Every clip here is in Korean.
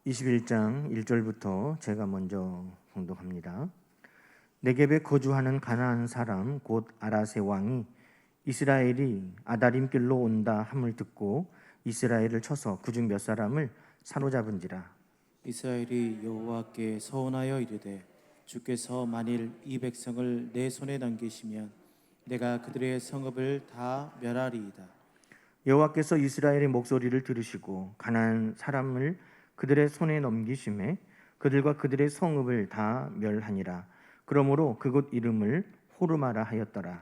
21장 1절부터 제가 먼저 봉독합니다. 네겝에 거주하는 가나안 사람 곧 아라세 왕이 이스라엘이 아다림 길로 온다 함을 듣고 이스라엘을 쳐서 그중 몇 사람을 사로잡은지라. 이스라엘이 여호와께 서원하여 이르되 주께서 만일 이 백성을 내 손에 넘기시면 내가 그들의 성읍을 다 멸하리이다. 여호와께서 이스라엘의 목소리를 들으시고 가나안 사람을 그들의 손에 넘기심에 그들과 그들의 성읍을 다 멸하니라. 그러므로 그곳 이름을 호르마라 하였더라.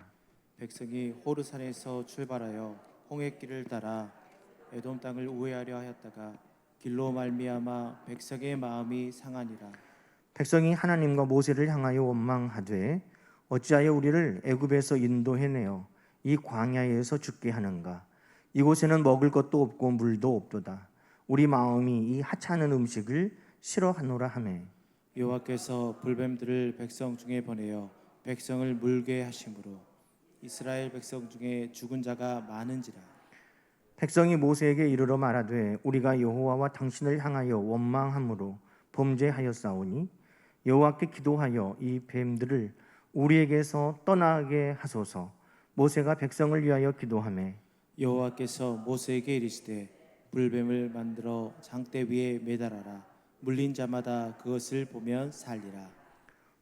백성이 호르산에서 출발하여 홍해길을 따라 에돔 땅을 우회하려 하였다가 길로 말미암아 백성의 마음이 상하니라. 백성이 하나님과 모세를 향하여 원망하되 어찌하여 우리를 애굽에서 인도해내어 이 광야에서 죽게 하는가? 이곳에는 먹을 것도 없고 물도 없도다. 우리 마음이 이 하찮은 음식을 싫어하노라 하매 여호와께서 불뱀들을 백성 중에 보내어 백성을 물게 하심으로 이스라엘 백성 중에 죽은 자가 많은지라. 백성이 모세에게 이르러 말하되 우리가 여호와와 당신을 향하여 원망함으로 범죄하였사오니 여호와께 기도하여 이 뱀들을 우리에게서 떠나게 하소서. 모세가 백성을 위하여 기도하매 여호와께서 모세에게 이르시되 불뱀을 만들어 장대 위에 매달아라. 물린 자마다 그것을 보면 살리라.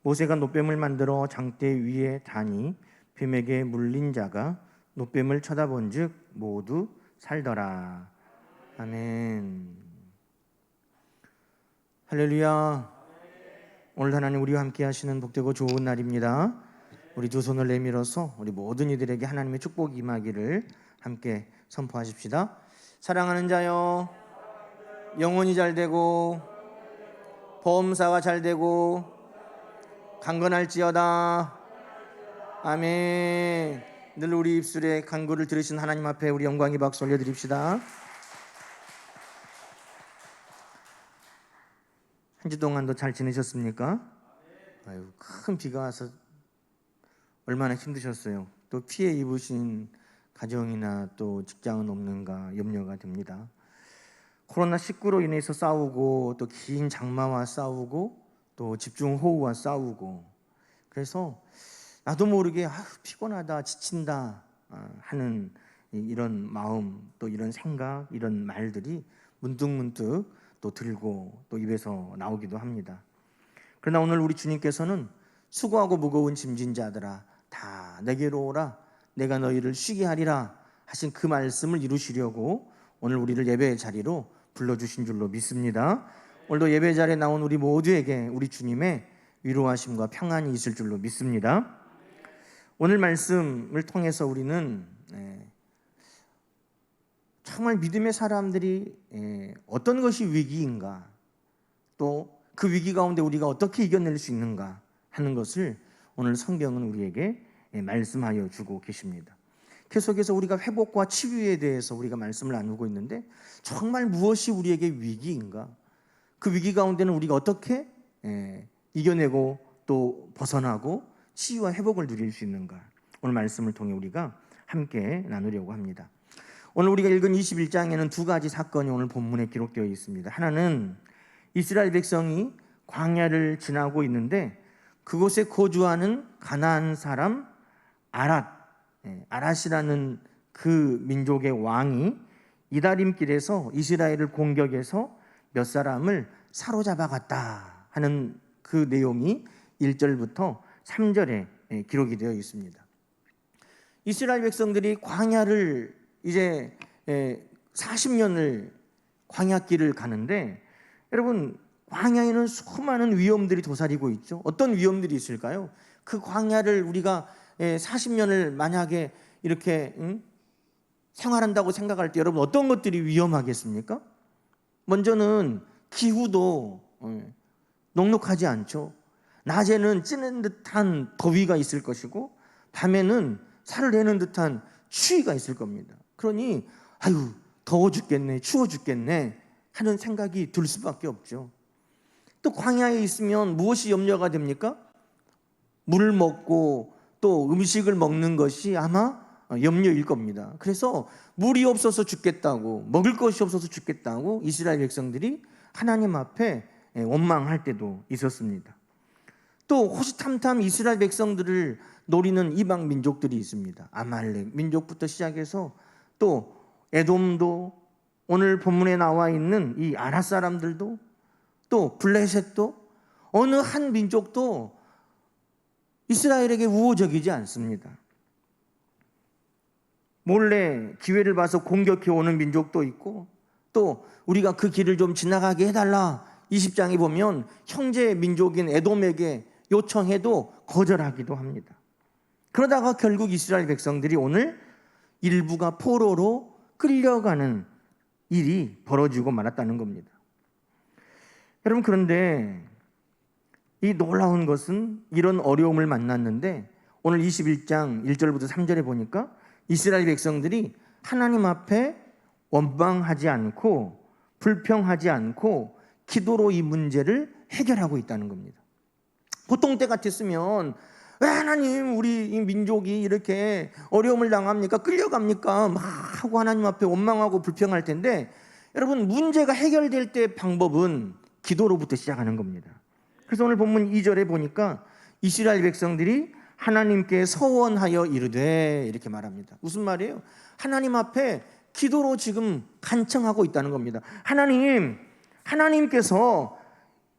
모세가 놋뱀을 만들어 장대 위에 다니 뱀에게 물린 자가 놋뱀을 쳐다본즉 모두 살더라. 아멘. 할렐루야. 오늘 하나님 우리와 함께 하시는 복되고 좋은 날입니다. 우리 두 손을 내밀어서 우리 모든 이들에게 하나님의 축복이 임하기를 함께 선포하십시다. 사랑하는 자여, 영혼이 잘 되고 보험사가 잘 되고 강건할지어다. 아멘. 늘 우리 입술에 간구를 들으신 하나님 앞에 우리 영광의 박수 올려드립시다. 한 주 동안도 잘 지내셨습니까? 아유, 큰 비가 와서 얼마나 힘드셨어요. 또 피해 입으신 가정이나 또 직장은 없는가 염려가 됩니다. 코로나19로 인해서 싸우고 또 긴 장마와 싸우고 또 집중호우와 싸우고 그래서 나도 모르게 피곤하다 지친다 하는 이런 마음 또 이런 생각 이런 말들이 문득문득 또 들고 또 입에서 나오기도 합니다. 그러나 오늘 우리 주님께서는 수고하고 무거운 짐진 자들아 다 내게로 오라 내가 너희를 쉬게 하리라 하신 그 말씀을 이루시려고 오늘 우리를 예배의 자리로 불러주신 줄로 믿습니다. 오늘도 예배 자리에 나온 우리 모두에게 우리 주님의 위로하심과 평안이 있을 줄로 믿습니다. 오늘 말씀을 통해서 우리는 정말 믿음의 사람들이 어떤 것이 위기인가 또 그 위기 가운데 우리가 어떻게 이겨낼 수 있는가 하는 것을 오늘 성경은 우리에게 말씀하여 주고 계십니다. 계속해서 우리가 회복과 치유에 대해서 우리가 말씀을 나누고 있는데 정말 무엇이 우리에게 위기인가? 그 위기 가운데는 우리가 어떻게 이겨내고 또 벗어나고 치유와 회복을 누릴 수 있는가? 오늘 말씀을 통해 우리가 함께 나누려고 합니다. 오늘 우리가 읽은 21장에는 두 가지 사건이 오늘 본문에 기록되어 있습니다. 하나는 이스라엘 백성이 광야를 지나고 있는데 그곳에 거주하는 가나안 사람 아랏이라는 그 민족의 왕이 이다림길에서 이스라엘을 공격해서 몇 사람을 사로잡아 갔다 하는 그 내용이 1절부터 3절에 기록이 되어 있습니다. 이스라엘 백성들이 광야를 이제 40년을 광야길을 가는데 여러분 광야에는 수많은 위험들이 도사리고 있죠. 어떤 위험들이 있을까요? 그 광야를 우리가 40년을 만약에 이렇게 생활한다고 생각할 때 여러분 어떤 것들이 위험하겠습니까? 먼저는 기후도 넉넉하지 않죠. 낮에는 찌는 듯한 더위가 있을 것이고 밤에는 살을 내는 듯한 추위가 있을 겁니다. 그러니 아유 더워 죽겠네 추워 죽겠네 하는 생각이 들 수밖에 없죠. 또 광야에 있으면 무엇이 염려가 됩니까? 물을 먹고 또 음식을 먹는 것이 아마 염려일 겁니다. 그래서 물이 없어서 죽겠다고 먹을 것이 없어서 죽겠다고 이스라엘 백성들이 하나님 앞에 원망할 때도 있었습니다. 또 호시탐탐 이스라엘 백성들을 노리는 이방 민족들이 있습니다. 아말렉 민족부터 시작해서 또 에돔도, 오늘 본문에 나와 있는 이 아라 사람들도, 또 블레셋도, 어느 한 민족도 이스라엘에게 우호적이지 않습니다. 몰래 기회를 봐서 공격해 오는 민족도 있고, 또 우리가 그 길을 좀 지나가게 해달라 20장에 보면 형제 민족인 에돔에게 요청해도 거절하기도 합니다. 그러다가 결국 이스라엘 백성들이 오늘 일부가 포로로 끌려가는 일이 벌어지고 말았다는 겁니다. 여러분, 그런데 이 놀라운 것은 이런 어려움을 만났는데 오늘 21장 1절부터 3절에 보니까 이스라엘 백성들이 하나님 앞에 원망하지 않고 불평하지 않고 기도로 이 문제를 해결하고 있다는 겁니다. 보통 때 같았으면 왜 하나님 우리 이 민족이 이렇게 어려움을 당합니까? 끌려갑니까? 막 하고 하나님 앞에 원망하고 불평할 텐데, 여러분, 문제가 해결될 때 방법은 기도로부터 시작하는 겁니다. 그래서 오늘 본문 2절에 보니까 이스라엘 백성들이 하나님께 서원하여 이르되 이렇게 말합니다. 무슨 말이에요? 하나님 앞에 기도로 지금 간청하고 있다는 겁니다. 하나님께서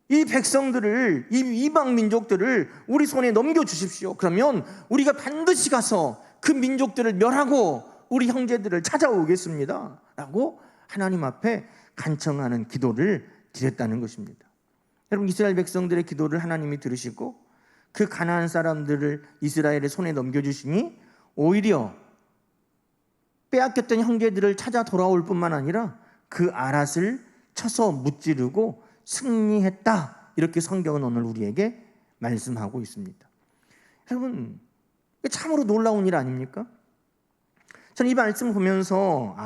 이 백성들을, 이 이방 민족들을 우리 손에 넘겨주십시오. 그러면 우리가 반드시 가서 그 민족들을 멸하고 우리 형제들을 찾아오겠습니다 라고 하나님 앞에 간청하는 기도를 드렸다는 것입니다. 여러분, 이스라엘 백성들의 기도를 하나님이 들으시고 그 가나안 사람들을 이스라엘의 손에 넘겨주시니 오히려 빼앗겼던 형제들을 찾아 돌아올 뿐만 아니라 그 아랏을 쳐서 무찌르고 승리했다, 이렇게 성경은 오늘 우리에게 말씀하고 있습니다. 여러분, 참으로 놀라운 일 아닙니까? 저는 이 말씀을 보면서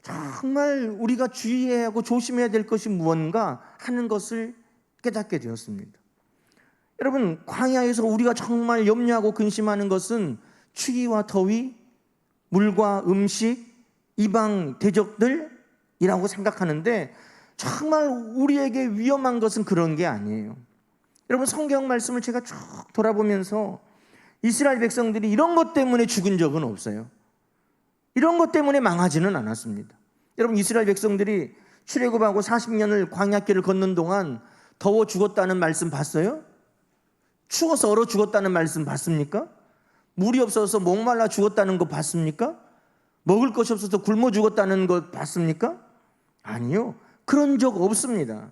정말 우리가 주의해야 하고 조심해야 될 것이 무언가 하는 것을 깨닫게 되었습니다. 여러분, 광야에서 우리가 정말 염려하고 근심하는 것은 추위와 더위, 물과 음식, 이방 대적들이라고 생각하는데 정말 우리에게 위험한 것은 그런 게 아니에요. 여러분, 성경 말씀을 제가 쭉 돌아보면서 이스라엘 백성들이 이런 것 때문에 죽은 적은 없어요. 이런 것 때문에 망하지는 않았습니다. 여러분, 이스라엘 백성들이 출애굽하고 40년을 광야길을 걷는 동안 더워 죽었다는 말씀 봤어요? 추워서 얼어 죽었다는 말씀 봤습니까? 물이 없어서 목말라 죽었다는 거 봤습니까? 먹을 것이 없어서 굶어 죽었다는 거 봤습니까? 아니요, 그런 적 없습니다.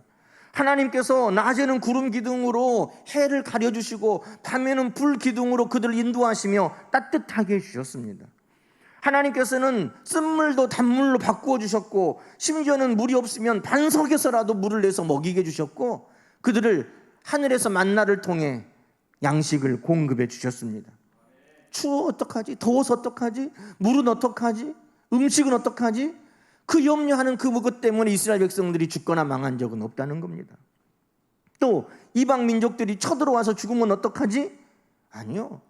하나님께서 낮에는 구름 기둥으로 해를 가려주시고 밤에는 불 기둥으로 그들을 인도하시며 따뜻하게 해주셨습니다. 하나님께서는 쓴물도 단물로 바꾸어 주셨고, 심지어는 물이 없으면 반석에서라도 물을 내서 먹이게 해주셨고, 그들을 하늘에서 만나를 통해 양식을 공급해 주셨습니다. 추워 어떡하지? 더워서 어떡하지? 물은 어떡하지? 음식은 어떡하지? 그 염려하는 그것 때문에 이스라엘 백성들이 죽거나 망한 적은 없다는 겁니다. 또 이방 민족들이 쳐들어와서 죽으면 어떡하지? 아니요,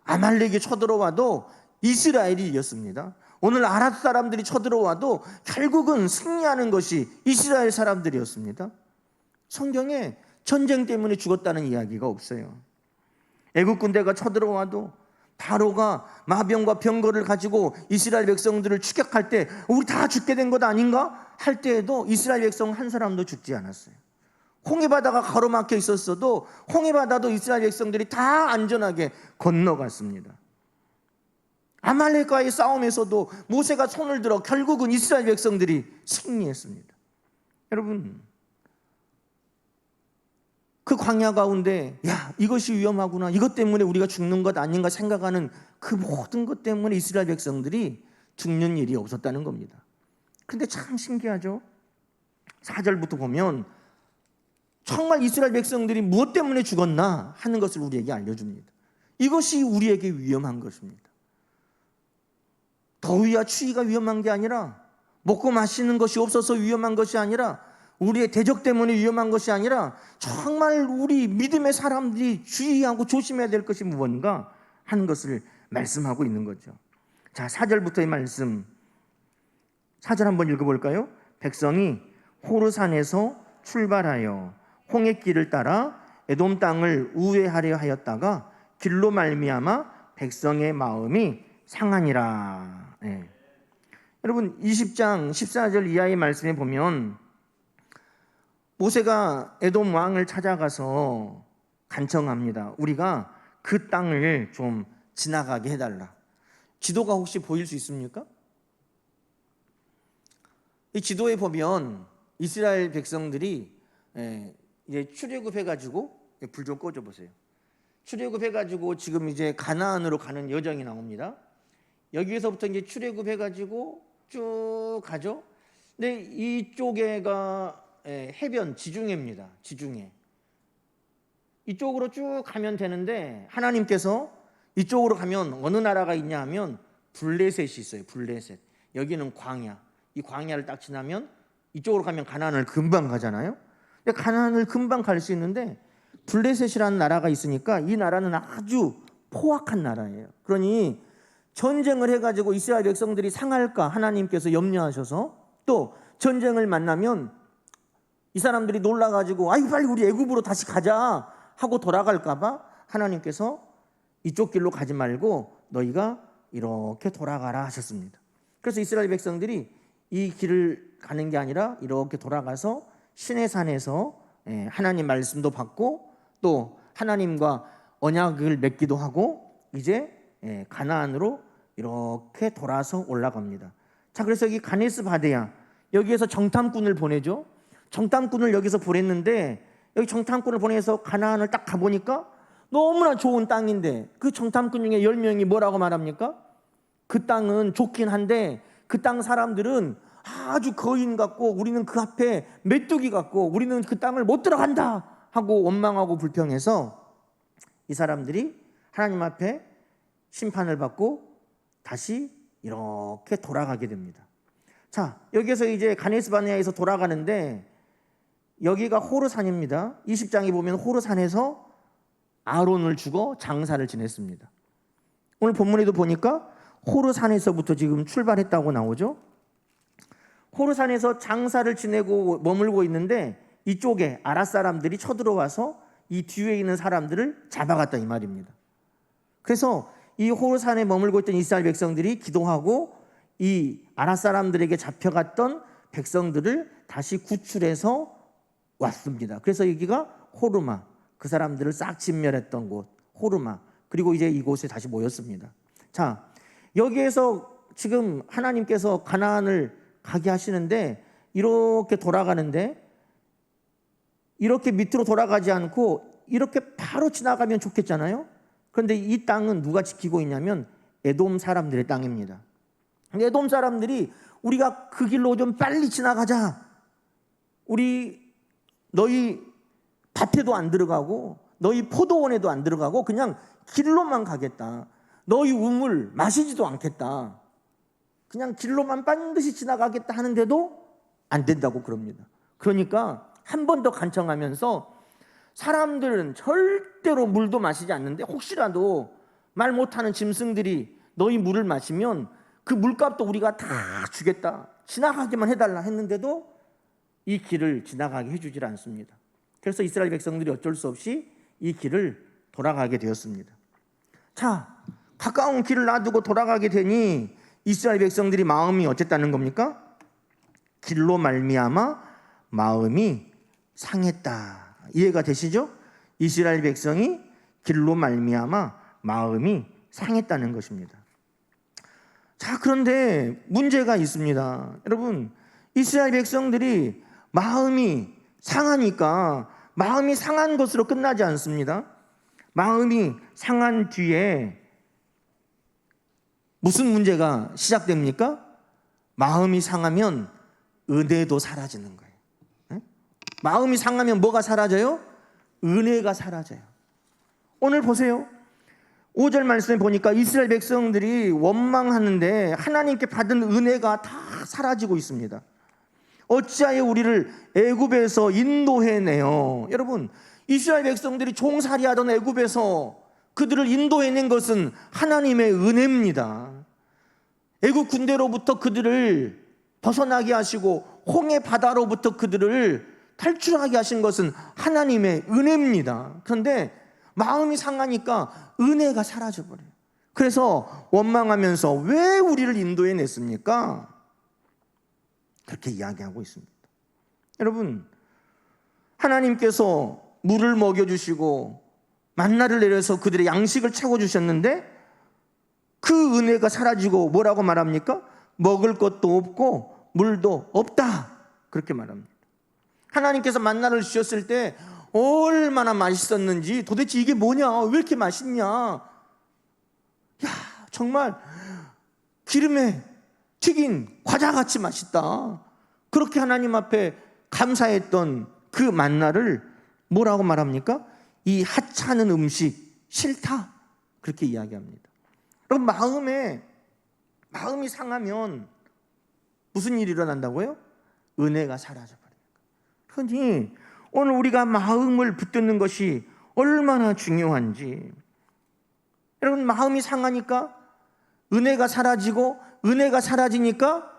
아말렉이 쳐들어와도 이스라엘이 이겼습니다. 오늘 아랏 사람들이 쳐들어와도 결국은 승리하는 것이 이스라엘 사람들이었습니다. 성경에 전쟁 때문에 죽었다는 이야기가 없어요. 애국 군대가 쳐들어와도 바로가 마병과 병거를 가지고 이스라엘 백성들을 추격할 때 우리 다 죽게 된 것 아닌가 할 때에도 이스라엘 백성 한 사람도 죽지 않았어요. 홍해바다가 가로막혀 있었어도 홍해바다도 이스라엘 백성들이 다 안전하게 건너갔습니다. 아말렉과의 싸움에서도 모세가 손을 들어 결국은 이스라엘 백성들이 승리했습니다. 여러분, 그 광야 가운데 이것이 위험하구나, 이것 때문에 우리가 죽는 것 아닌가 생각하는 그 모든 것 때문에 이스라엘 백성들이 죽는 일이 없었다는 겁니다. 그런데 참 신기하죠? 4절부터 보면 정말 이스라엘 백성들이 무엇 때문에 죽었나 하는 것을 우리에게 알려줍니다. 이것이 우리에게 위험한 것입니다. 더위와 추위가 위험한 게 아니라, 먹고 마시는 것이 없어서 위험한 것이 아니라, 우리의 대적 때문에 위험한 것이 아니라, 정말 우리 믿음의 사람들이 주의하고 조심해야 될 것이 무언가 하는 것을 말씀하고 있는 거죠. 자, 4절부터의 말씀, 4절 한번 읽어볼까요? 백성이 호르산에서 출발하여 홍해길을 따라 에돔 땅을 우회하려 하였다가 길로 말미암아 백성의 마음이 상하니라. 네. 여러분 20장 14절 이하의 말씀에 보면 모세가 에돔 왕을 찾아가서 간청합니다. 우리가 그 땅을 좀 지나가게 해달라. 지도가 혹시 보일 수 있습니까? 이 지도에 보면 이스라엘 백성들이 이제 출애굽해가지고 불 좀 꺼줘 보세요. 출애굽해가지고 지금 이제 가나안으로 가는 여정이 나옵니다. 여기에서부터 이제 출애굽해가지고 쭉 가죠. 근데 이쪽에가 해변 지중해입니다. 지중해. 이쪽으로 쭉 가면 되는데 하나님께서 이쪽으로 가면 어느 나라가 있냐 하면 블레셋이 있어요. 블레셋. 여기는 광야. 이 광야를 딱 지나면 이쪽으로 가면 가나안을 금방 가잖아요. 근데 가나안을 금방 갈 수 있는데 블레셋이라는 나라가 있으니까 이 나라는 아주 포악한 나라예요. 그러니 전쟁을 해가지고 이스라엘 백성들이 상할까 하나님께서 염려하셔서 또 전쟁을 만나면 이 사람들이 놀라가지고 아이고 빨리 우리 애굽으로 다시 가자 하고 돌아갈까봐 하나님께서 이쪽 길로 가지 말고 너희가 이렇게 돌아가라 하셨습니다. 그래서 이스라엘 백성들이 이 길을 가는 게 아니라 이렇게 돌아가서 시내산에서 하나님 말씀도 받고 또 하나님과 언약을 맺기도 하고 이제 가나안으로 이렇게 돌아서 올라갑니다. 자, 그래서 여기 가네스 바데야 여기에서 정탐꾼을 보내죠. 정탐꾼을 여기서 보냈는데 여기 정탐꾼을 보내서 가나안을 딱 가보니까 너무나 좋은 땅인데 그 정탐꾼 중에 10명이 뭐라고 말합니까? 그 땅은 좋긴 한데 그 땅 사람들은 아주 거인 같고 우리는 그 앞에 메뚜기 같고 우리는 그 땅을 못 들어간다 하고 원망하고 불평해서 이 사람들이 하나님 앞에 심판을 받고 다시 이렇게 돌아가게 됩니다. 자, 여기에서 이제 가네스 바네아에서 돌아가는데 여기가 호르산입니다. 20장에 보면 호르산에서 아론을 죽어 장사를 지냈습니다. 오늘 본문에도 보니까 호르산에서부터 지금 출발했다고 나오죠. 호르산에서 장사를 지내고 머물고 있는데 이쪽에 아랏 사람들이 쳐들어와서 이 뒤에 있는 사람들을 잡아갔다 이 말입니다. 그래서 이 호르산에 머물고 있던 이스라엘 백성들이 기도하고 이 아랏 사람들에게 잡혀갔던 백성들을 다시 구출해서 왔습니다. 그래서 여기가 호르마, 그 사람들을 싹 진멸했던 곳 호르마, 그리고 이제 이곳에 다시 모였습니다. 자, 여기에서 지금 하나님께서 가나안을 가게 하시는데 이렇게 돌아가는데 이렇게 밑으로 돌아가지 않고 이렇게 바로 지나가면 좋겠잖아요. 그런데 이 땅은 누가 지키고 있냐면 에돔 사람들의 땅입니다. 에돔 사람들이 우리가 그 길로 좀 빨리 지나가자. 우리 너희 밭에도 안 들어가고 너희 포도원에도 안 들어가고 그냥 길로만 가겠다. 너희 우물 마시지도 않겠다. 그냥 길로만 반드시 지나가겠다 하는데도 안 된다고 그럽니다. 그러니까 한 번 더 간청하면서 사람들은 절대로 물도 마시지 않는데 혹시라도 말 못하는 짐승들이 너희 물을 마시면 그 물값도 우리가 다 주겠다. 지나가기만 해달라 했는데도 이 길을 지나가게 해주질 않습니다. 그래서 이스라엘 백성들이 어쩔 수 없이 이 길을 돌아가게 되었습니다. 자, 가까운 길을 놔두고 돌아가게 되니 이스라엘 백성들이 마음이 어쨌다는 겁니까? 길로 말미암아 마음이 상했다. 이해가 되시죠? 이스라엘 백성이 길로 말미암아 마음이 상했다는 것입니다. 자, 그런데 문제가 있습니다. 여러분, 이스라엘 백성들이 마음이 상하니까 마음이 상한 것으로 끝나지 않습니다. 마음이 상한 뒤에 무슨 문제가 시작됩니까? 마음이 상하면 은혜도 사라지는 거예요. 네? 마음이 상하면 뭐가 사라져요? 은혜가 사라져요. 오늘 보세요. 5절 말씀에 보니까 이스라엘 백성들이 원망하는데 하나님께 받은 은혜가 다 사라지고 있습니다. 어찌하여 우리를 애굽에서 인도해내요. 여러분, 이스라엘 백성들이 종살이하던 애굽에서 그들을 인도해낸 것은 하나님의 은혜입니다. 애굽 군대로부터 그들을 벗어나게 하시고 홍해 바다로부터 그들을 탈출하게 하신 것은 하나님의 은혜입니다. 그런데 마음이 상하니까 은혜가 사라져버려요. 그래서 원망하면서 왜 우리를 인도해냈습니까? 그렇게 이야기하고 있습니다. 여러분, 하나님께서 물을 먹여주시고 만나를 내려서 그들의 양식을 채워주셨는데 그 은혜가 사라지고 뭐라고 말합니까? 먹을 것도 없고 물도 없다, 그렇게 말합니다. 하나님께서 만나를 주셨을 때 얼마나 맛있었는지, 도대체 이게 뭐냐, 왜 이렇게 맛있냐, 야 정말 기름에 튀긴 과자같이 맛있다, 그렇게 하나님 앞에 감사했던 그 만나를 뭐라고 말합니까? 이 하찮은 음식 싫다, 그렇게 이야기합니다. 그럼 마음이 상하면 무슨 일이 일어난다고요? 은혜가 사라져버립니다. 그러니 오늘 우리가 마음을 붙드는 것이 얼마나 중요한지. 여러분, 마음이 상하니까 은혜가 사라지고, 은혜가 사라지니까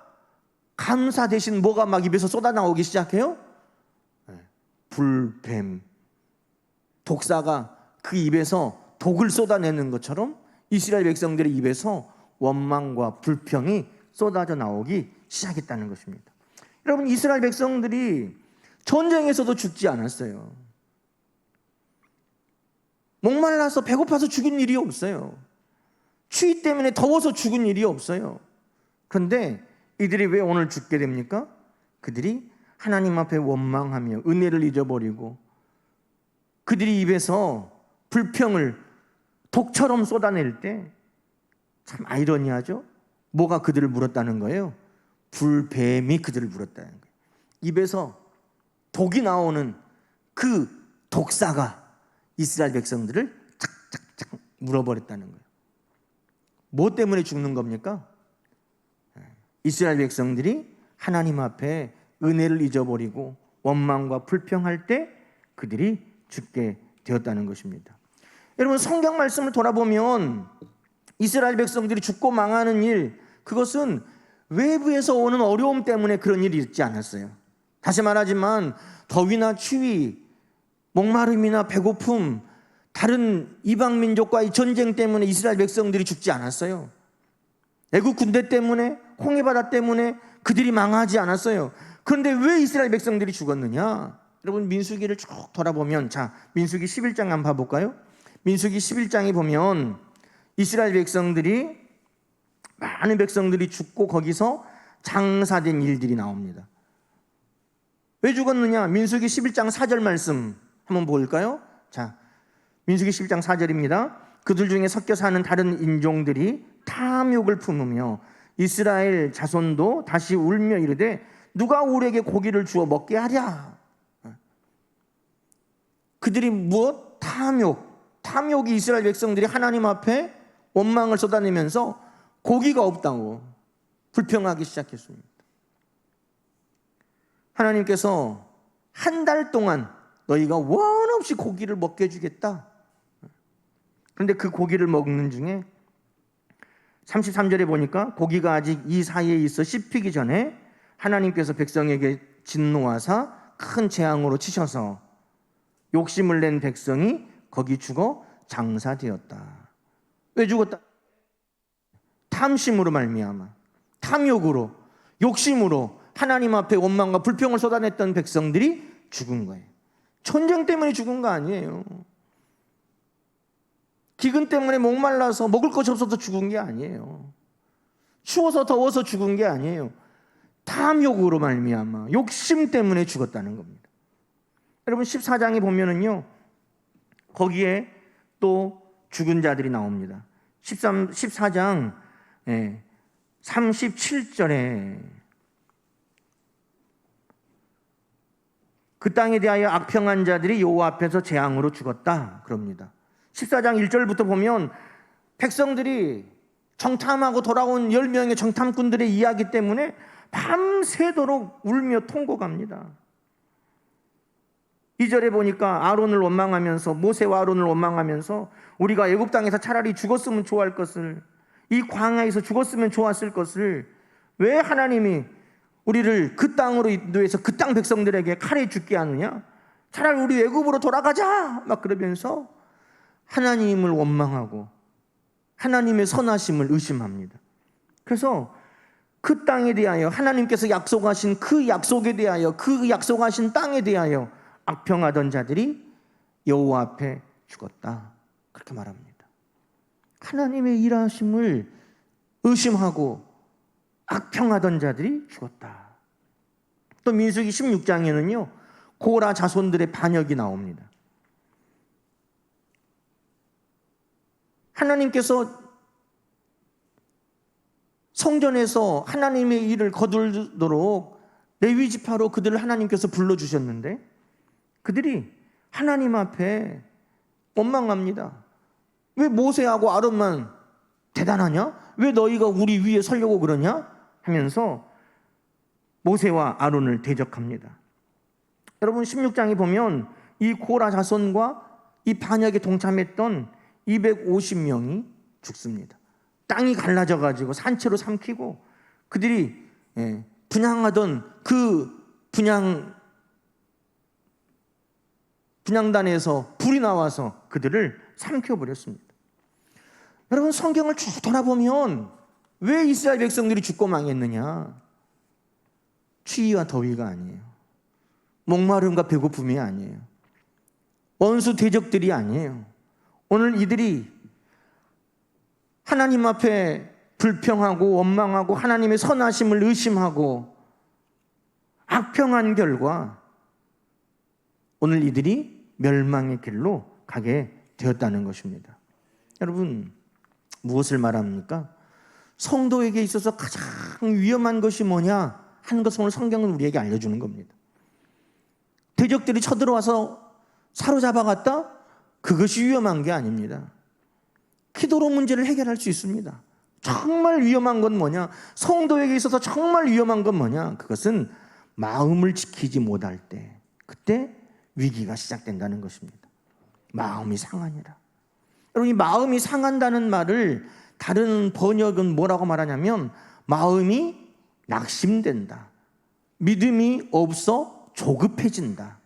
감사 대신 뭐가 막 입에서 쏟아나오기 시작해요? 불뱀, 독사가 그 입에서 독을 쏟아내는 것처럼 이스라엘 백성들의 입에서 원망과 불평이 쏟아져 나오기 시작했다는 것입니다. 여러분, 이스라엘 백성들이 전쟁에서도 죽지 않았어요. 목말라서 배고파서 죽은 일이 없어요. 추위 때문에 더워서 죽은 일이 없어요. 그런데 이들이 왜 오늘 죽게 됩니까? 그들이 하나님 앞에 원망하며 은혜를 잊어버리고 그들이 입에서 불평을 독처럼 쏟아낼 때 참 아이러니하죠? 뭐가 그들을 물었다는 거예요? 불뱀이 그들을 물었다는 거예요. 입에서 독이 나오는 그 독사가 이스라엘 백성들을 착착착 물어버렸다는 거예요. 뭐 때문에 죽는 겁니까? 이스라엘 백성들이 하나님 앞에 은혜를 잊어버리고 원망과 불평할 때 그들이 죽게 되었다는 것입니다. 여러분, 성경 말씀을 돌아보면 이스라엘 백성들이 죽고 망하는 일, 그것은 외부에서 오는 어려움 때문에 그런 일이 있지 않았어요. 다시 말하지만 더위나 추위, 목마름이나 배고픔, 다른 이방 민족과의 전쟁 때문에 이스라엘 백성들이 죽지 않았어요. 애국 군대 때문에, 홍해바다 때문에 그들이 망하지 않았어요. 그런데 왜 이스라엘 백성들이 죽었느냐? 여러분, 민수기를 쭉 돌아보면, 자, 민수기 11장 한번 봐볼까요? 민수기 11장에 보면 이스라엘 백성들이, 많은 백성들이 죽고 거기서 장사된 일들이 나옵니다. 왜 죽었느냐? 민수기 11장 4절 말씀 한번 볼까요? 자, 민수기 11장 4절입니다. 그들 중에 섞여 사는 다른 인종들이 탐욕을 품으며 이스라엘 자손도 다시 울며 이르되 누가 우리에게 고기를 주어 먹게 하랴. 그들이 무엇? 탐욕이 이스라엘 백성들이 하나님 앞에 원망을 쏟아내면서 고기가 없다고 불평하기 시작했습니다. 하나님께서 한 달 동안 너희가 원 없이 고기를 먹게 해주겠다. 그런데 그 고기를 먹는 중에 33절에 보니까 고기가 아직 이 사이에 있어 씹히기 전에 하나님께서 백성에게 진노하사 큰 재앙으로 치셔서 욕심을 낸 백성이 거기 죽어 장사되었다. 왜 죽었다? 탐심으로 말미암아, 탐욕으로, 욕심으로 하나님 앞에 원망과 불평을 쏟아냈던 백성들이 죽은 거예요. 전쟁 때문에 죽은 거 아니에요. 기근 때문에 목말라서 먹을 것이 없어서 죽은 게 아니에요. 추워서 더워서 죽은 게 아니에요. 탐욕으로 말미암아, 욕심 때문에 죽었다는 겁니다. 여러분, 14장에 보면은요, 거기에 또 죽은 자들이 나옵니다. 14장 37절에 그 땅에 대하여 악평한 자들이 여호와 앞에서 재앙으로 죽었다 그럽니다. 14장 1절부터 보면 백성들이 정탐하고 돌아온 10명의 정탐꾼들의 이야기 때문에 밤새도록 울며 통곡합니다. 2절에 보니까 아론을 원망하면서, 모세와 아론을 원망하면서 우리가 애굽 땅에서 차라리 죽었으면 좋아할 것을, 이 광야에서 죽었으면 좋았을 것을 왜 하나님이 우리를 그 땅으로 인도해서 그 땅 백성들에게 칼에 죽게 하느냐? 차라리 우리 애굽으로 돌아가자! 막 그러면서 하나님을 원망하고 하나님의 선하심을 의심합니다. 그래서 그 땅에 대하여 하나님께서 약속하신 그 약속에 대하여 그 약속하신 땅에 대하여 악평하던 자들이 여호와 앞에 죽었다. 그렇게 말합니다. 하나님의 일하심을 의심하고 악평하던 자들이 죽었다. 또 민수기 16장에는요 고라 자손들의 반역이 나옵니다. 하나님께서 성전에서 하나님의 일을 거두도록 레위 지파로 그들을 하나님께서 불러주셨는데 그들이 하나님 앞에 원망합니다. 왜 모세하고 아론만 대단하냐? 왜 너희가 우리 위에 서려고 그러냐? 하면서 모세와 아론을 대적합니다. 여러분 16장에 보면 이 고라 자손과 이 반역에 동참했던 250명이 죽습니다. 땅이 갈라져 가지고 산채로 삼키고 그들이 분향하던 그 분향단에서 불이 나와서 그들을 삼켜버렸습니다. 여러분 성경을 쭉 돌아보면 왜 이스라엘 백성들이 죽고 망했느냐? 추위와 더위가 아니에요. 목마름과 배고픔이 아니에요. 원수 대적들이 아니에요. 오늘 이들이 하나님 앞에 불평하고 원망하고 하나님의 선하심을 의심하고 악평한 결과 오늘 이들이 멸망의 길로 가게 되었다는 것입니다. 여러분 무엇을 말합니까? 성도에게 있어서 가장 위험한 것이 뭐냐 하는 것을 오늘 성경은 우리에게 알려주는 겁니다. 대적들이 쳐들어와서 사로잡아갔다? 그것이 위험한 게 아닙니다. 기도로 문제를 해결할 수 있습니다. 정말 위험한 건 뭐냐? 성도에게 있어서 정말 위험한 건 뭐냐? 그것은 마음을 지키지 못할 때 그때 위기가 시작된다는 것입니다. 마음이 상하니라. 여러분 이 마음이 상한다는 말을 다른 번역은 뭐라고 말하냐면 마음이 낙심된다. 믿음이 없어 조급해진다.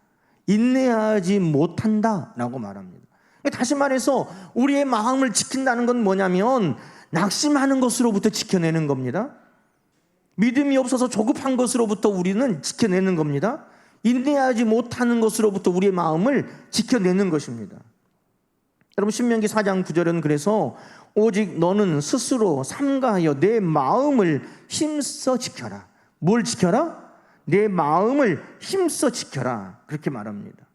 인내하지 못한다 라고 말합니다. 다시 말해서 우리의 마음을 지킨다는 건 뭐냐면 낙심하는 것으로부터 지켜내는 겁니다. 믿음이 없어서 조급한 것으로부터 우리는 지켜내는 겁니다. 인내하지 못하는 것으로부터 우리의 마음을 지켜내는 것입니다. 여러분 신명기 4장 9절은 그래서 오직 너는 스스로 삼가하여 내 마음을 힘써 지켜라. 뭘 지켜라? 내 마음을 힘써 지켜라. 그렇게 말합니다.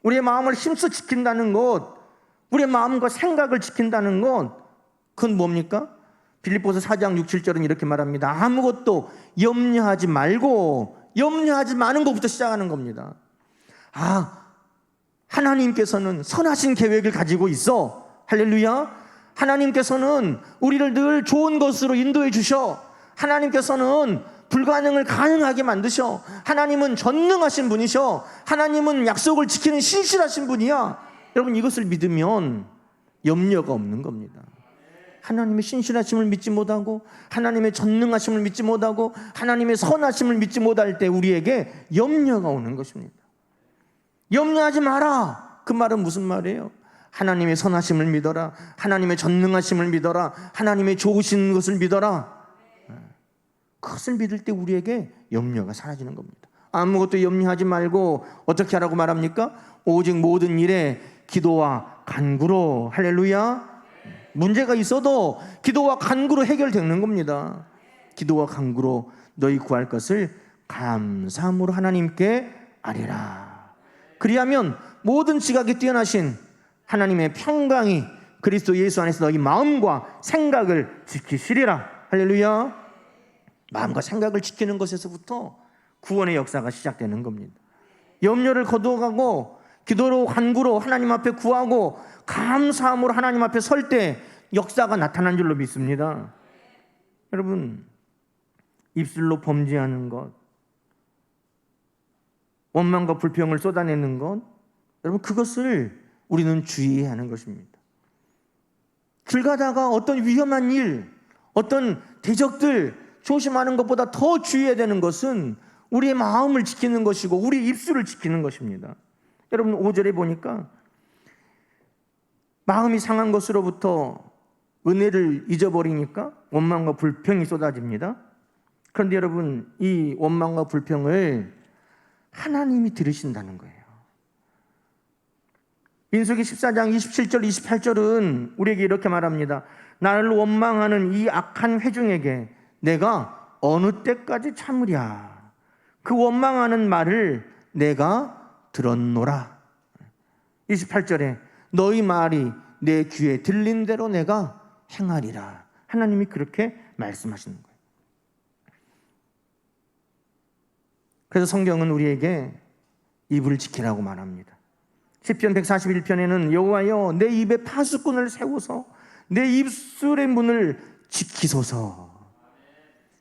우리의 마음을 힘써 지킨다는 것, 우리의 마음과 생각을 지킨다는 것, 그건 뭡니까? 빌립보서 4장 6, 7절은 이렇게 말합니다. 아무것도 염려하지 말고 염려하지 마는 것부터 시작하는 겁니다. 하나님께서는 선하신 계획을 가지고 있어. 할렐루야. 하나님께서는 우리를 늘 좋은 것으로 인도해 주셔. 하나님께서는 불가능을 가능하게 만드셔. 하나님은 전능하신 분이셔. 하나님은 약속을 지키는 신실하신 분이야. 여러분 이것을 믿으면 염려가 없는 겁니다. 하나님의 신실하심을 믿지 못하고 하나님의 전능하심을 믿지 못하고 하나님의 선하심을 믿지 못할 때 우리에게 염려가 오는 것입니다. 염려하지 마라. 그 말은 무슨 말이에요? 하나님의 선하심을 믿어라. 하나님의 전능하심을 믿어라. 하나님의 좋으신 것을 믿어라. 그것을 믿을 때 우리에게 염려가 사라지는 겁니다. 아무것도 염려하지 말고 어떻게 하라고 말합니까? 오직 모든 일에 기도와 간구로. 할렐루야. 문제가 있어도 기도와 간구로 해결되는 겁니다. 기도와 간구로 너희 구할 것을 감사함으로 하나님께 아뢰라. 그리하면 모든 지각이 뛰어나신 하나님의 평강이 그리스도 예수 안에서 너희 마음과 생각을 지키시리라. 할렐루야. 마음과 생각을 지키는 것에서부터 구원의 역사가 시작되는 겁니다. 염려를 거두어가고 기도로 간구로 하나님 앞에 구하고 감사함으로 하나님 앞에 설 때 역사가 나타난 줄로 믿습니다. 여러분 입술로 범죄하는 것, 원망과 불평을 쏟아내는 것, 여러분 그것을 우리는 주의해야 하는 것입니다. 길 가다가 어떤 위험한 일, 어떤 대적들, 조심하는 것보다 더 주의해야 되는 것은 우리의 마음을 지키는 것이고 우리의 입술을 지키는 것입니다. 여러분 5절에 보니까 마음이 상한 것으로부터 은혜를 잊어버리니까 원망과 불평이 쏟아집니다. 그런데 여러분 이 원망과 불평을 하나님이 들으신다는 거예요. 민수기 14장 27절 28절은 우리에게 이렇게 말합니다. 나를 원망하는 이 악한 회중에게 내가 어느 때까지 참으랴. 그 원망하는 말을 내가 들었노라. 28절에 너희 말이 내 귀에 들린 대로 내가 행하리라. 하나님이 그렇게 말씀하시는 거예요. 그래서 성경은 우리에게 입을 지키라고 말합니다. 시편 141편에는 여호와여 내 입에 파수꾼을 세우소 내 입술의 문을 지키소서.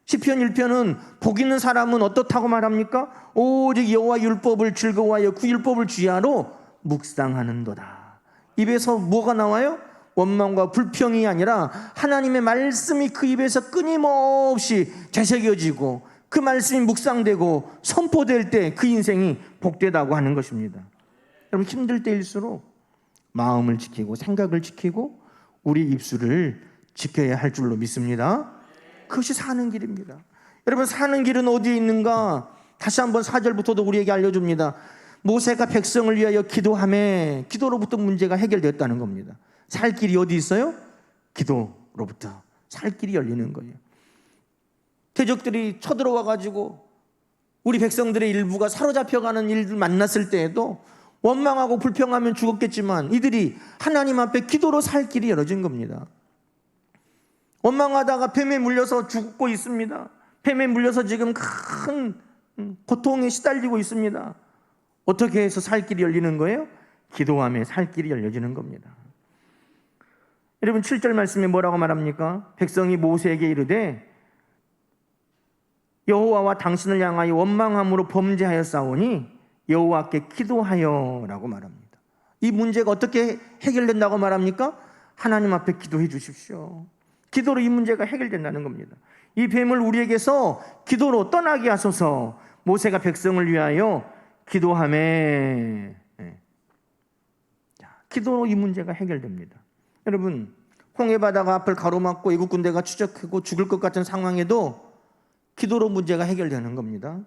시편 1편은 복 있는 사람은 어떻다고 말합니까? 오직 여호와 율법을 즐거워하여 그 율법을 주야로 묵상하는도다. 입에서 뭐가 나와요? 원망과 불평이 아니라 하나님의 말씀이 그 입에서 끊임없이 되새겨지고 그 말씀이 묵상되고 선포될 때 그 인생이 복되다고 하는 것입니다. 여러분 힘들 때일수록 마음을 지키고 생각을 지키고 우리 입술을 지켜야 할 줄로 믿습니다. 그것이 사는 길입니다. 여러분 사는 길은 어디에 있는가? 다시 한번 4절부터도 우리에게 알려줍니다. 모세가 백성을 위하여 기도하며 기도로부터 문제가 해결됐다는 겁니다. 살 길이 어디 있어요? 기도로부터 살 길이 열리는 거예요. 대적들이 쳐들어와 가지고 우리 백성들의 일부가 사로잡혀가는 일들 만났을 때에도 원망하고 불평하면 죽었겠지만 이들이 하나님 앞에 기도로 살 길이 열어진 겁니다. 원망하다가 뱀에 물려서 죽고 있습니다. 뱀에 물려서 지금 큰 고통에 시달리고 있습니다. 어떻게 해서 살 길이 열리는 거예요? 기도하며 살 길이 열려지는 겁니다. 여러분 7절 말씀에 뭐라고 말합니까? 백성이 모세에게 이르되 여호와와 당신을 향하여 원망함으로 범죄하였사오니 여호와께 기도하여 라고 말합니다. 이 문제가 어떻게 해결된다고 말합니까? 하나님 앞에 기도해 주십시오. 기도로 이 문제가 해결된다는 겁니다. 이 뱀을 우리에게서 기도로 떠나게 하소서. 모세가 백성을 위하여 기도하며 기도로 이 문제가 해결됩니다. 여러분 홍해바다가 앞을 가로막고 애국 군대가 추적하고 죽을 것 같은 상황에도 기도로 문제가 해결되는 겁니다.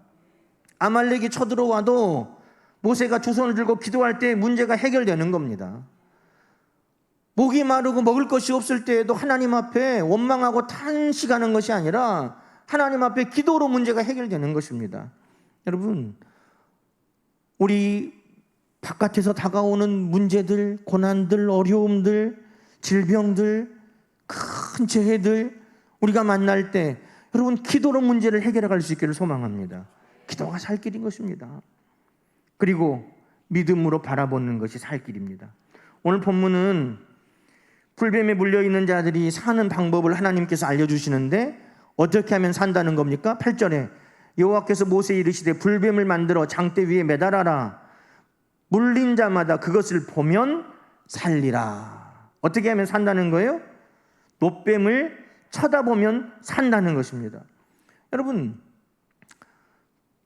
아말렉이 쳐들어와도 모세가 두 손을 들고 기도할 때 문제가 해결되는 겁니다. 목이 마르고 먹을 것이 없을 때에도 하나님 앞에 원망하고 탄식하는 것이 아니라 하나님 앞에 기도로 문제가 해결되는 것입니다. 여러분 우리 바깥에서 다가오는 문제들, 고난들, 어려움들, 질병들, 큰 재해들 우리가 만날 때 여러분 기도로 문제를 해결해 갈 수 있기를 소망합니다. 기도가 살 길인 것입니다. 그리고 믿음으로 바라보는 것이 살 길입니다. 오늘 본문은 불뱀에 물려있는 자들이 사는 방법을 하나님께서 알려주시는데 어떻게 하면 산다는 겁니까? 8절에 여호와께서 모세에 이르시되 불뱀을 만들어 장대 위에 매달아라. 물린 자마다 그것을 보면 살리라. 어떻게 하면 산다는 거예요? 놋뱀을 쳐다보면 산다는 것입니다. 여러분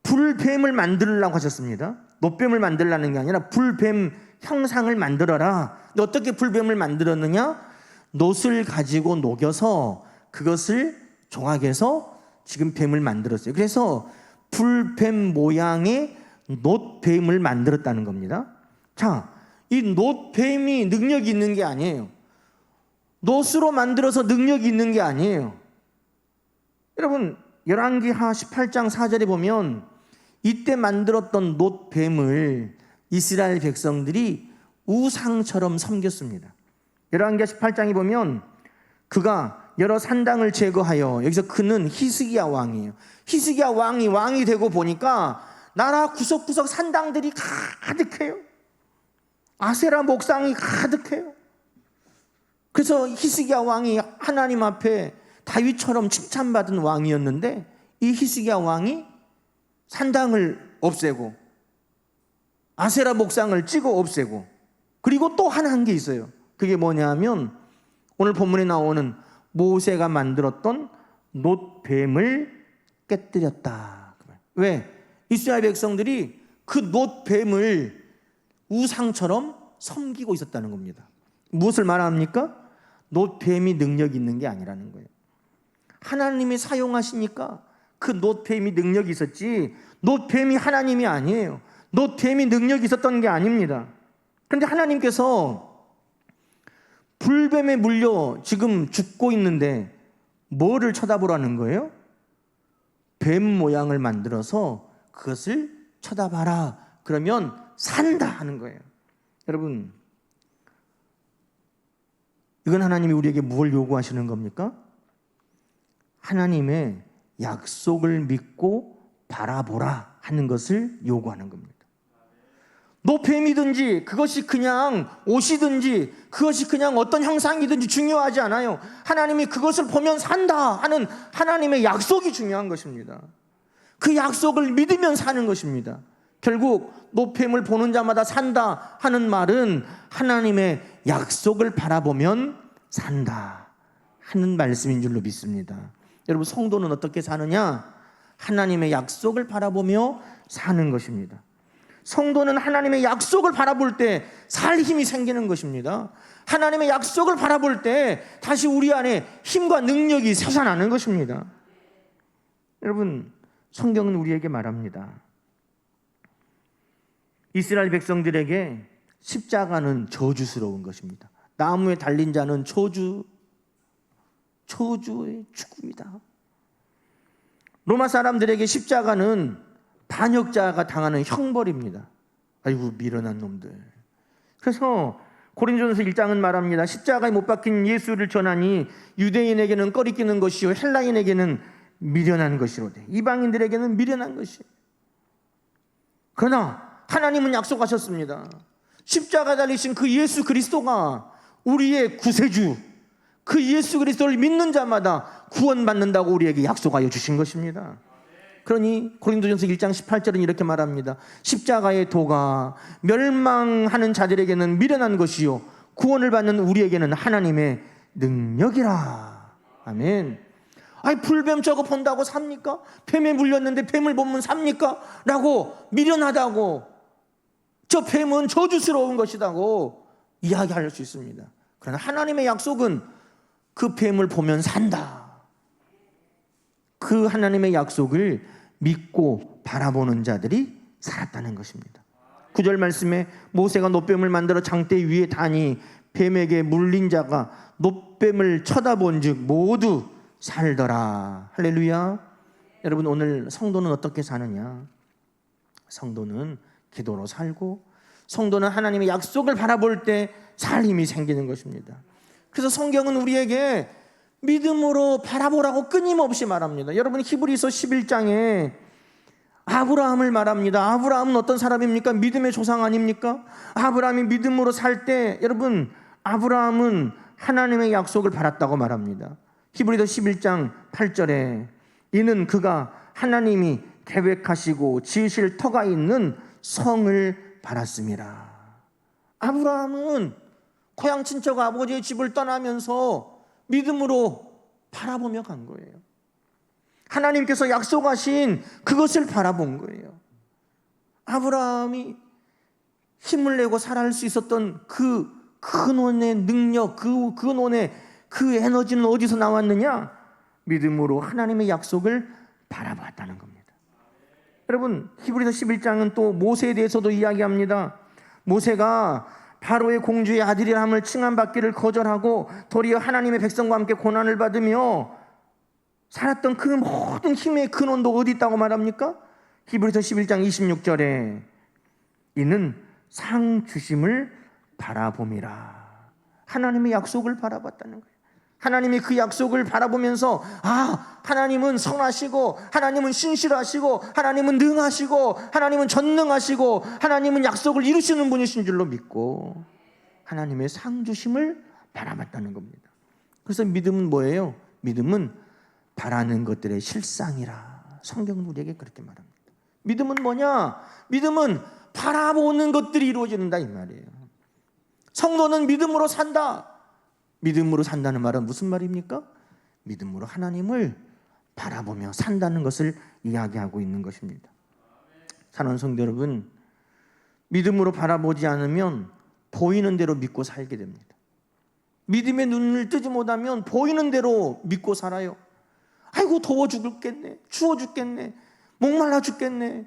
불뱀을 만들려고 하셨습니다. 놋뱀을 만들라는 게 아니라 불뱀 형상을 만들어라. 근데 어떻게 불뱀을 만들었느냐? 놋을 가지고 녹여서 그것을 조각해서 지금 뱀을 만들었어요. 그래서 불뱀 모양의 놋뱀을 만들었다는 겁니다. 자, 이 놋뱀이 능력이 있는 게 아니에요. 놋으로 만들어서 능력이 있는 게 아니에요. 여러분 열왕기하 18장 4절에 보면 이때 만들었던 놋뱀을 이스라엘 백성들이 우상처럼 섬겼습니다. 열왕기하 18장에 보면 그가 여러 산당을 제거하여, 여기서 그는 히스기야 왕이에요. 히스기야 왕이 되고 보니까 나라 구석구석 산당들이 가득해요. 아세라 목상이 가득해요. 그래서 히스기야 왕이 하나님 앞에 다윗처럼 칭찬받은 왕이었는데 이 히스기야 왕이 산당을 없애고 아세라 목상을 찍어 없애고 그리고 또 하나 한 게 있어요. 그게 뭐냐 하면 오늘 본문에 나오는 모세가 만들었던 놋뱀을 깨뜨렸다. 왜? 이스라엘 백성들이 그 놋뱀을 우상처럼 섬기고 있었다는 겁니다. 무엇을 말합니까? 놋뱀이 능력이 있는 게 아니라는 거예요. 하나님이 사용하시니까 그 놋뱀이 능력이 있었지, 놋뱀이 하나님이 아니에요. 놋뱀이 능력이 있었던 게 아닙니다. 그런데 하나님께서 불뱀에 물려 지금 죽고 있는데 뭐를 쳐다보라는 거예요? 뱀 모양을 만들어서 그것을 쳐다봐라. 그러면 산다 하는 거예요. 여러분, 이건 하나님이 우리에게 뭘 요구하시는 겁니까? 하나님의 약속을 믿고 바라보라 하는 것을 요구하는 겁니다. 노뱀이든지 그것이 그냥 옷이든지 그것이 그냥 어떤 형상이든지 중요하지 않아요. 하나님이 그것을 보면 산다 하는 하나님의 약속이 중요한 것입니다. 그 약속을 믿으면 사는 것입니다. 결국 노뱀을 보는 자마다 산다 하는 말은 하나님의 약속을 바라보면 산다 하는 말씀인 줄로 믿습니다. 여러분, 성도는 어떻게 사느냐? 하나님의 약속을 바라보며 사는 것입니다. 성도는 하나님의 약속을 바라볼 때 살 힘이 생기는 것입니다. 하나님의 약속을 바라볼 때 다시 우리 안에 힘과 능력이 솟아나는 것입니다. 여러분, 성경은 우리에게 말합니다. 이스라엘 백성들에게 십자가는 저주스러운 것입니다. 나무에 달린 자는 저주의 죽음이다. 로마 사람들에게 십자가는 반역자가 당하는 형벌입니다. 아이고, 미련한 놈들. 그래서 고린도전서 1장은 말합니다. 십자가에 못 박힌 예수를 전하니 유대인에게는 꺼리끼는 것이요 헬라인에게는 미련한 것이로되 이방인들에게는 미련한 것이에요. 그러나 하나님은 약속하셨습니다. 십자가 달리신 그 예수 그리스도가 우리의 구세주, 그 예수 그리스도를 믿는 자마다 구원받는다고 우리에게 약속하여 주신 것입니다. 그러니 고린도전서 1장 18절은 이렇게 말합니다. 십자가의 도가 멸망하는 자들에게는 미련한 것이요 구원을 받는 우리에게는 하나님의 능력이라. 아멘. 아니, 불뱀 저거 본다고 삽니까? 뱀에 물렸는데 뱀을 보면 삽니까? 라고, 미련하다고, 저 뱀은 저주스러운 것이라고 이야기할 수 있습니다. 그러나 하나님의 약속은 그 뱀을 보면 산다. 그 하나님의 약속을 믿고 바라보는 자들이 살았다는 것입니다. 9절 말씀에 모세가 놋뱀을 만들어 장대 위에 다니 뱀에게 물린 자가 놋뱀을 쳐다본 즉 모두 살더라. 할렐루야. 여러분, 오늘 성도는 어떻게 사느냐? 성도는 기도로 살고, 성도는 하나님의 약속을 바라볼 때 살 힘이 생기는 것입니다. 그래서 성경은 우리에게 믿음으로 바라보라고 끊임없이 말합니다. 여러분, 히브리서 11장에 아브라함을 말합니다. 아브라함은 어떤 사람입니까? 믿음의 조상 아닙니까? 아브라함이 믿음으로 살 때, 여러분, 아브라함은 하나님의 약속을 받았다고 말합니다. 히브리서 11장 8절에 이는 그가 하나님이 계획하시고 지으실 터가 있는 성을 받았습니다. 아브라함은 고향 친척 아버지의 집을 떠나면서 믿음으로 바라보며 간 거예요. 하나님께서 약속하신 그것을 바라본 거예요. 아브라함이 힘을 내고 살아갈 수 있었던 그 근원의 능력, 그 근원의 그 에너지는 어디서 나왔느냐? 믿음으로 하나님의 약속을 바라봤다는 겁니다. 여러분, 히브리서 11장은 또 모세에 대해서도 이야기합니다. 모세가 바로의 공주의 아들이라함을 칭함받기를 거절하고 도리어 하나님의 백성과 함께 고난을 받으며 살았던 그 모든 힘의 근원도 어디 있다고 말합니까? 히브리서 11장 26절에 이는 상 주심을 바라봄이라. 하나님의 약속을 바라봤다는 거예요. 하나님이 그 약속을 바라보면서 하나님은 선하시고 하나님은 신실하시고 하나님은 능하시고 하나님은 전능하시고 하나님은 약속을 이루시는 분이신 줄로 믿고 하나님의 상 주심을 바라봤다는 겁니다. 그래서 믿음은 뭐예요? 믿음은 바라는 것들의 실상이라. 성경은 우리에게 그렇게 말합니다. 믿음은 뭐냐? 믿음은 바라보는 것들이 이루어진다 이 말이에요. 성도는 믿음으로 산다. 믿음으로 산다는 말은 무슨 말입니까? 믿음으로 하나님을 바라보며 산다는 것을 이야기하고 있는 것입니다. 사랑하는 성도 여러분, 믿음으로 바라보지 않으면 보이는 대로 믿고 살게 됩니다. 믿음의 눈을 뜨지 못하면 보이는 대로 믿고 살아요. 아이고 더워 죽겠네, 추워 죽겠네, 목말라 죽겠네,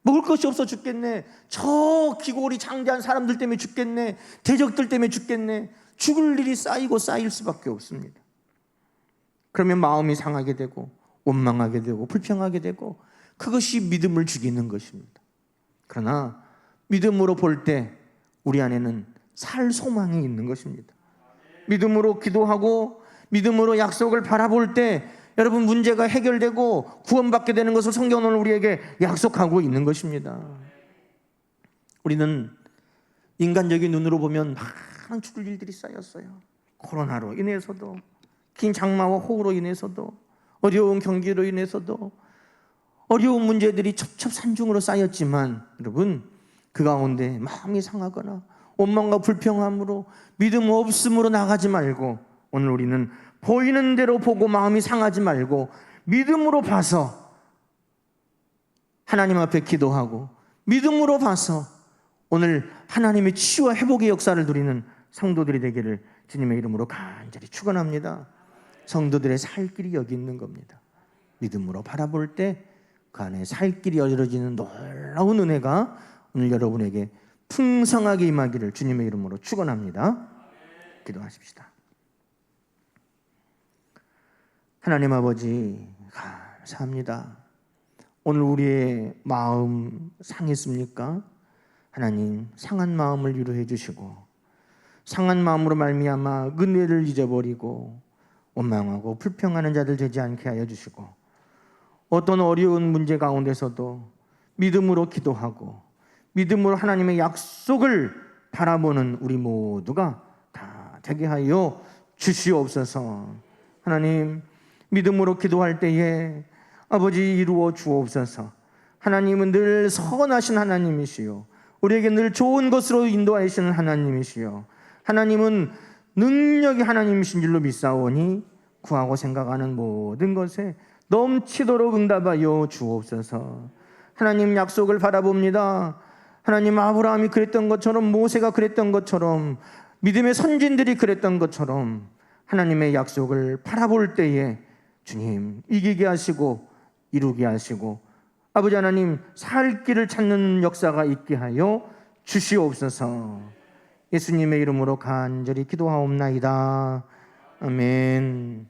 먹을 것이 없어 죽겠네, 저 기골이 장대한 사람들 때문에 죽겠네, 대적들 때문에 죽겠네. 죽을 일이 쌓이고 쌓일 수밖에 없습니다. 그러면 마음이 상하게 되고 원망하게 되고 불평하게 되고, 그것이 믿음을 죽이는 것입니다. 그러나 믿음으로 볼 때 우리 안에는 살 소망이 있는 것입니다. 믿음으로 기도하고 믿음으로 약속을 바라볼 때 여러분, 문제가 해결되고 구원받게 되는 것을 성경은 우리에게 약속하고 있는 것입니다. 우리는 인간적인 눈으로 보면 많은 죽을 일들이 쌓였어요. 코로나로 인해서도, 긴 장마와 호우로 인해서도, 어려운 경기로 인해서도 어려운 문제들이 첩첩산중으로 쌓였지만, 여러분, 그 가운데 마음이 상하거나 원망과 불평함으로 믿음 없음으로 나가지 말고, 오늘 우리는 보이는 대로 보고 마음이 상하지 말고 믿음으로 봐서 하나님 앞에 기도하고, 믿음으로 봐서 오늘 하나님의 치유와 회복의 역사를 누리는 성도들이 되기를 주님의 이름으로 간절히 축원합니다. 성도들의 살 길이 여기 있는 겁니다. 믿음으로 바라볼 때 그 안에 살 길이 열어지는 놀라운 은혜가 오늘 여러분에게 풍성하게 임하기를 주님의 이름으로 축원합니다. 기도하십시다. 하나님 아버지, 감사합니다. 오늘 우리의 마음 상했습니까? 하나님, 상한 마음을 위로해 주시고, 상한 마음으로 말미암아 은혜를 잊어버리고 원망하고 불평하는 자들 되지 않게 하여 주시고, 어떤 어려운 문제 가운데서도 믿음으로 기도하고 믿음으로 하나님의 약속을 바라보는 우리 모두가 다 되게 하여 주시옵소서. 하나님, 믿음으로 기도할 때에 아버지 이루어 주옵소서. 하나님은 늘 선하신 하나님이시요, 우리에게 늘 좋은 것으로 인도하시는 하나님이시요, 하나님은 능력이 하나님이신 줄로 믿사오니 구하고 생각하는 모든 것에 넘치도록 응답하여 주옵소서. 하나님, 약속을 바라봅니다. 하나님, 아브라함이 그랬던 것처럼, 모세가 그랬던 것처럼, 믿음의 선진들이 그랬던 것처럼 하나님의 약속을 바라볼 때에 주님 이기게 하시고 이루게 하시고, 아버지 하나님, 살 길을 찾는 역사가 있게 하여 주시옵소서. 예수님의 이름으로 간절히 기도하옵나이다. 아멘.